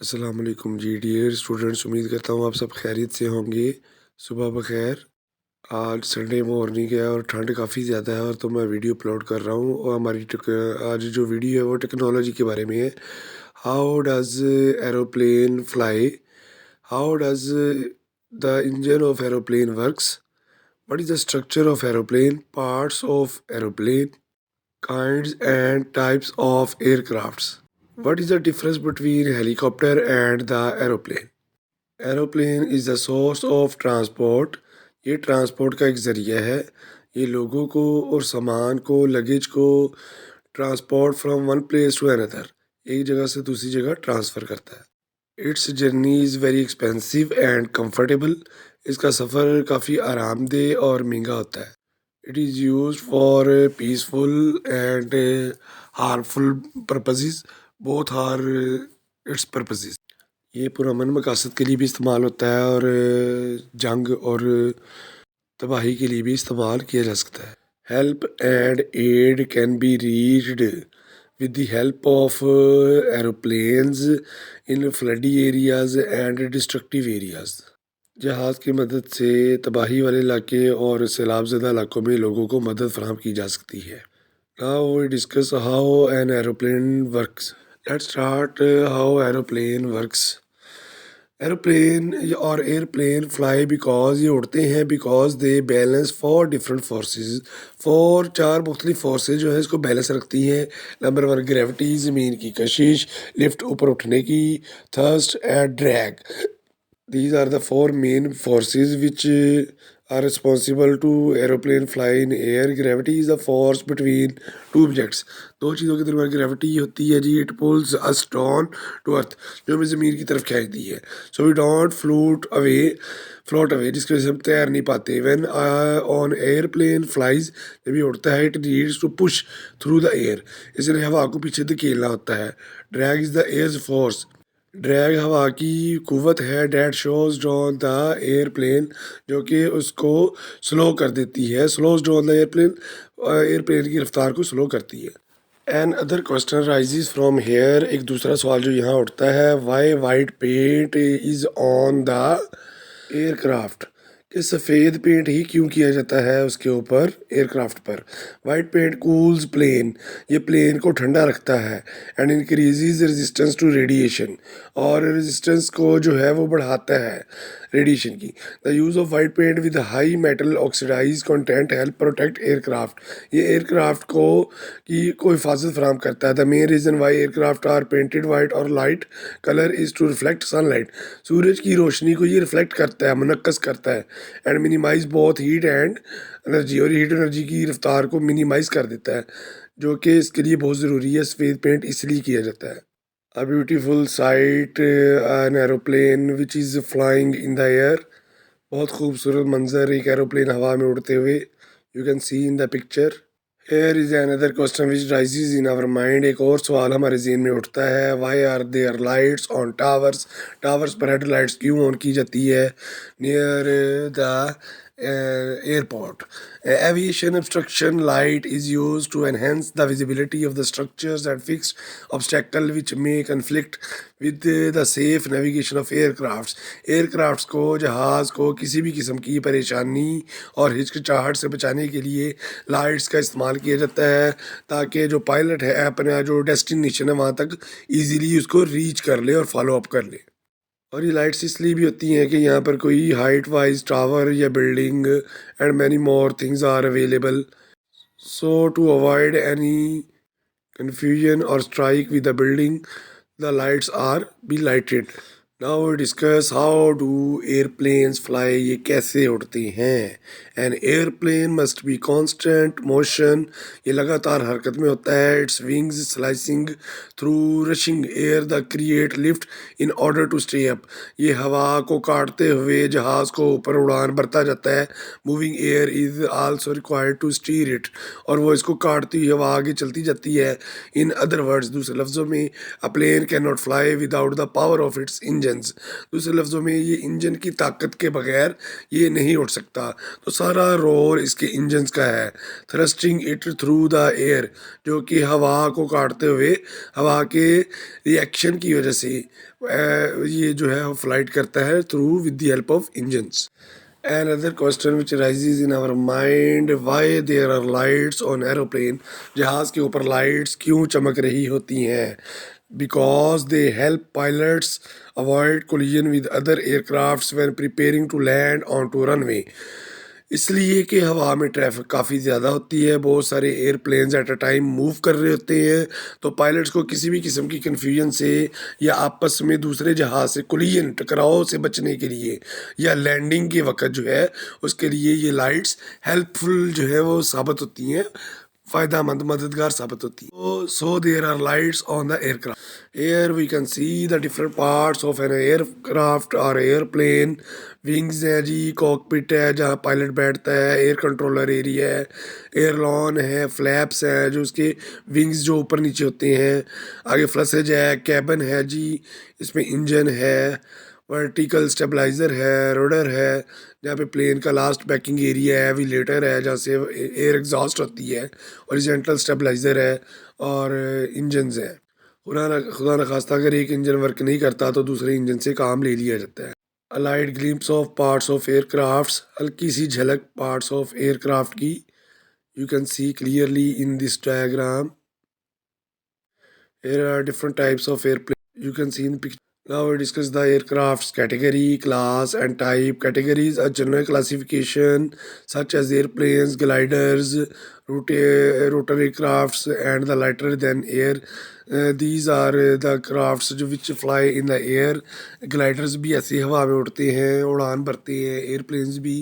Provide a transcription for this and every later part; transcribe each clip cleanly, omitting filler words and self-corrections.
अस्सलाम वालेकुम जी dear students, उम्मीद करता हूँ आप सब खैरियत से होंगे। सुबह बखैर। आज संडे मॉर्निंग है और ठंड काफ़ी ज़्यादा है, और तो मैं वीडियो अपलोड कर रहा हूँ। और आज जो वीडियो है वो टेक्नोलॉजी के बारे में है। How does aeroplane fly, how does the engine of aeroplane works, what is the structure of aeroplane, parts of aeroplane, kinds and types of aircrafts. What is the difference between helicopter and the aeroplane? Aeroplane is the source of transport. ये transport का एक ज़रिया है। ये लोगों को और सामान को, लगेज को transport from one place to another, एक जगह से दूसरी जगह ट्रांसफ़र करता है। Its journey is very expensive and comfortable. इसका सफ़र काफ़ी आरामदेह और महंगा होता है। It is used for peaceful and harmful purposes. Both are its purposes. ये पुरअमन मकासद के लिए भी इस्तेमाल होता है, और जंग और तबाही के लिए भी इस्तेमाल किया जा सकता है। Help and aid can be reached with the help of aeroplanes in floody areas and destructive areas. जहाज़ की मदद से तबाही वाले इलाके और सैलाब ज़दा इलाकों में लोगों को मदद फराहम की जा सकती है। Now we discuss how an aeroplane works. Let's start how aeroplane works. Aeroplane और एयरप्लेन फ्लाई बिकॉज, ये उड़ते हैं because they balance for different forces. चार मुख्तलिफ फोर्सेज जो है इसको बैलेंस रखती हैं। नंबर वन, ग्रेविटी, ज़मीन की कशिश, लिफ्ट ऊपर उठने की, thrust and drag. These are the four main forces which are responsible to aeroplane fly in air. Gravity is the force between two objects. दो चीज़ों के दरमियान ग्रेविटी होती है जी। It pulls us down to earth, जो हमें ज़मीन की तरफ खींचती है। So we don't float away, जिसकी वजह से हम तैर नहीं पाते। व्हेन ऑन एयरप्लेन फ्लाइज, जब ये उड़ता है, it needs to push through the air, इसने हवा को पीछे धकेलना होता है। Drag is the air force, drag हवा की कुव्वत है। डैट शोज डाउन द एयरप्लेन, जो कि उसको स्लो कर देती है। Slows down the airplane, airplane की रफ्तार को स्लो करती है। Another question rises from here, एक दूसरा सवाल जो यहाँ उठता है, why white paint is on the aircraft, कि सफ़ेद पेंट ही क्यों किया जाता है उसके ऊपर, एयरक्राफ्ट पर। वाइट पेंट कूल्स प्लेन, ये प्लेन को ठंडा रखता है। And increases resistance to radiation, और रेजिस्टेंस को जो है वो बढ़ाता है रेडिएशन की। The use of white paint with high metal oxidize content help protect aircraft, ये एयरक्राफ्ट को हिफाजत फराहम करता है। The main reason why aircraft are painted white और light colour is to reflect sunlight, सूरज की रोशनी को ये रिफ्लेक्ट करता है, मुनक्कस करता है। And minimise both heat and energy, और हीट एनर्जी की रफ्तार को मिनिमाइज कर देता है, जो कि इसके लिए बहुत ज़रूरी है। सफ़ेद पेंट इसलिए किया जाता है। A beautiful sight, an aeroplane which is flying in the air. बहुत खूबसूरत मंजर, एक एरोप्लेन हवा में उड़ते हुए। You can see in the picture. Here is another question which rises in our mind. एक और सवाल हमारे ज़हन में उठता है, Why are there lights on towers? Towers पर हेडलाइट्स क्यों ऑन की जाती है near the airport? Aviation obstruction light is used to enhance the visibility of the structures and fixed obstacle which may conflict with the safe navigation of aircrafts. Aircrafts को, जहाज़ को किसी भी किस्म की परेशानी और हिचकिचाहट से बचाने के लिए लाइट्स का इस्तेमाल किया जाता है, ताकि जो पायलट है अपना जो डेस्टिनेशन है वहाँ तक ईज़िली उसको रीच कर ले और फॉलो अप कर ले। और ये लाइट्स इसलिए भी होती हैं कि यहाँ पर कोई हाइट वाइज टावर या building and many more things are available, so to avoid any confusion or strike with the building, the lights are be lighted. Now we discuss how do airplanes fly, ये कैसे उड़ते हैं। An airplane must be constant motion, ये लगातार हरकत में होता है। Its wings slicing through rushing air that create lift in order to stay up, ये हवा को काटते हुए जहाज़ को ऊपर उड़ान भरता जाता है। Moving air is also required to steer it, और वो इसको काटती हुई हवा आगे चलती जाती है। In other words, दूसरे लफ्ज़ों में, a plane cannot fly without the power of its engine. Engines. दूसरे लफ्ज़ों में ये इंजन की ताकत के बगैर ये नहीं उड़ सकता। तो सारा रोल इसके इंजन्स का है। Thrusting it through the air, जो कि हवा को काटते हुए हवा के रिएक्शन की वजह से ये जो है वो फ्लाइट करता है through with the help of engines. Another question which arises in our mind, why there are lights on aeroplane? जहाज़ के ऊपर लाइट्स क्यों चमक रही होती हैं? Because they help pilots avoid collision with other aircrafts when preparing to land onto runway. इसलिए कि हवा में ट्रैफिक काफ़ी ज़्यादा होती है, बहुत सारे airplanes at a time move कर रहे होते हैं, तो पायलट्स को किसी भी किस्म की कन्फ्यूजन से या आपस में दूसरे जहाज़ से कोलिजन टकराव से बचने के लिए या लैंडिंग के वक़्त जो है उसके लिए ये लाइट्स हेल्पफुल जो है वो साबित होती हैं, फ़ायदेमंद मददगार साबित होती है। So there are lights on the aircraft. Here we can see the different parts of an aircraft or airplane. Wings है जी, कॉकपिट है जहाँ पायलट बैठता है, एयर कंट्रोलर एरिया है, एयरलॉन है, फ्लैप्स है जो उसके विंग्स जो ऊपर नीचे होते हैं, आगे फ्लसेज है, कैबिन है जी, इसमें इंजन है, वर्टिकल स्टेबलाइज़र है, रडर है जहाँ पे प्लेन का लास्ट बैकिंग एरिया है, एविलेटर है जहाँ से एयर एग्जॉस्ट होती है, हॉरिजॉन्टल स्टेबलाइज़र है और इंजन्स हैं। खुदा न खास्ता अगर एक इंजन वर्क नहीं करता तो दूसरे इंजन से काम ले लिया जाता है। A light glimpse of parts of aircrafts, हल्की सी झलक पार्ट्स ऑफ एयरक्राफ्ट की। You can see clearly in this diagram. Here are different types of airplane. You can see in picture. Now we discuss the aircraft's category, class, and type. Categories are general classification such as airplanes, gliders, rotary crafts, and the lighter than air. These are the crafts जो which fly in the air. Gliders भी ऐसी हवा में उड़ते हैं, उड़ान भरते हैं. Airplanes भी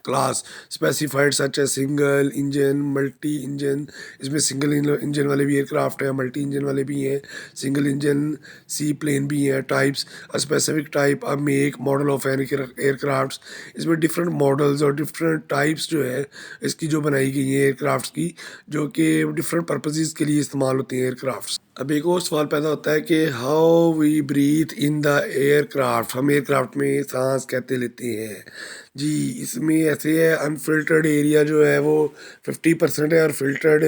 class specified such as single engine, multi engine. इसमें सिंगल इंजन वाले भी एयरक्राफ्ट हैं, मल्टी इंजन वाले भी हैं, सिंगल इंजन सी प्लेन भी हैं. Types, a specific type, a make model of aircrafts. इसमें डिफरेंट मॉडल्स और डिफरेंट टाइप्स जो है इसकी जो बनाई गई हैं एयरक्राफ्ट्स की, जो कि डिफरेंट पर्पसेस के लिए इस्तेमाल होती हैं एयरक्राफ्ट्स. अब एक और सवाल पैदा होता है कि how we breathe in the aircraft, हम एयरक्राफ्ट में सांस कैसे लेते हैं जी. इसमें ऐसे है, अनफिल्टर्ड एरिया जो है वो 50% है और फिल्टर्ड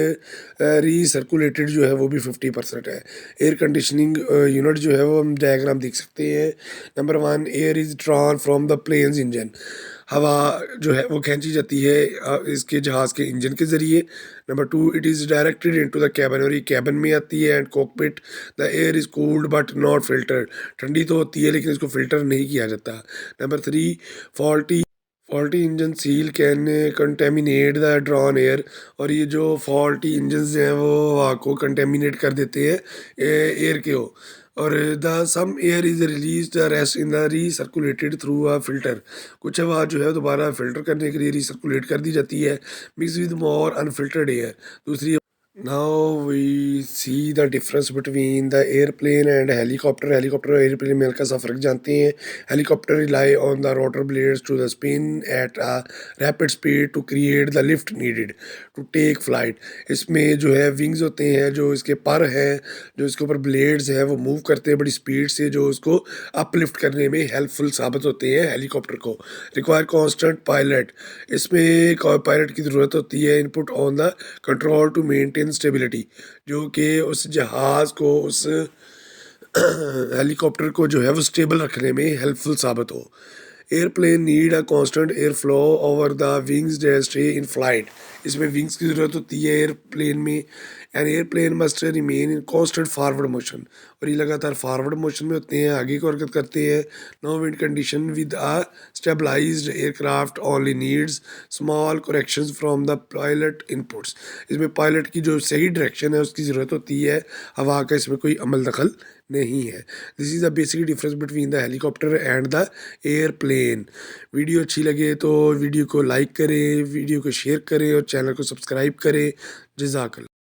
रीसर्कुलेटेड जो है वो भी 50% है. एयर कंडीशनिंग यूनिट जो है वो हम डायग्राम देख सकते हैं. Number 1, air is drawn from the plane's engine. हवा जो है वो खींची जाती है इसके जहाज़ के इंजन के ज़रिए. Number 2, it is directed into the cabin, और ये कैबिन में आती है. And cockpit, the air is cooled but not filtered. ठंडी तो होती है लेकिन इसको फ़िल्टर नहीं किया जाता. Number 3, faulty faulty engine seal can contaminate the drawn air, और ये जो फॉल्टी इंजन्स हैं वो हवा को कंटेमिनेट कर देते हैं एयर के हो. और the sum air is release the rest in the recirculated through a filter. कुछ हवा जो है दोबारा फिल्टर करने के लिए रीसर्कुलेट कर दी जाती है, mix with more unfiltered air. दूसरी, now we see the difference between the airplane and helicopter. Helicopter और एयरप्लेन में हल्का सा फ़र्क जानते हैं. Helicopter rely on the rotor blades to the spin at a rapid speed to create the lift needed to take flight. इसमें जो है विंग्स होते हैं, जो इसके पर हैं, जो इसके ऊपर ब्लेड्स हैं वो मूव करते हैं बड़ी स्पीड से, जो उसको अपलिफ्ट करने में हेल्पफुल साबित होते हैं हेलीकॉप्टर को. रिक्वायर कांस्टेंट पायलट, इसमें पायलट की ज़रूरत होती है. Input on the control to maintain stability, जो कि उस जहाज़ को, उस हेलीकॉप्टर को जो है वो स्टेबल रखने में हेल्पफुल साबित हो. Airplane need a constant air flow over the wings that stay in flight. इसमें विंग्स की ज़रूरत होती है एयरप्लेन में. An airplane must remain in constant forward motion, और ये लगातार फॉरवर्ड मोशन में होते हैं, आगे को हरकत करते हैं. No wind condition with a stabilised aircraft only needs small corrections from the pilot inputs. इसमें पायलट की जो सही डायरेक्शन है उसकी ज़रूरत होती है, हवा का इसमें कोई अमल दखल नहीं है. This is the basic difference between the helicopter and the airplane. Video अच्छी लगे तो वीडियो को लाइक करें, वीडियो को शेयर करें और चैनल को सब्सक्राइब करें. जज़ाकल्लाह.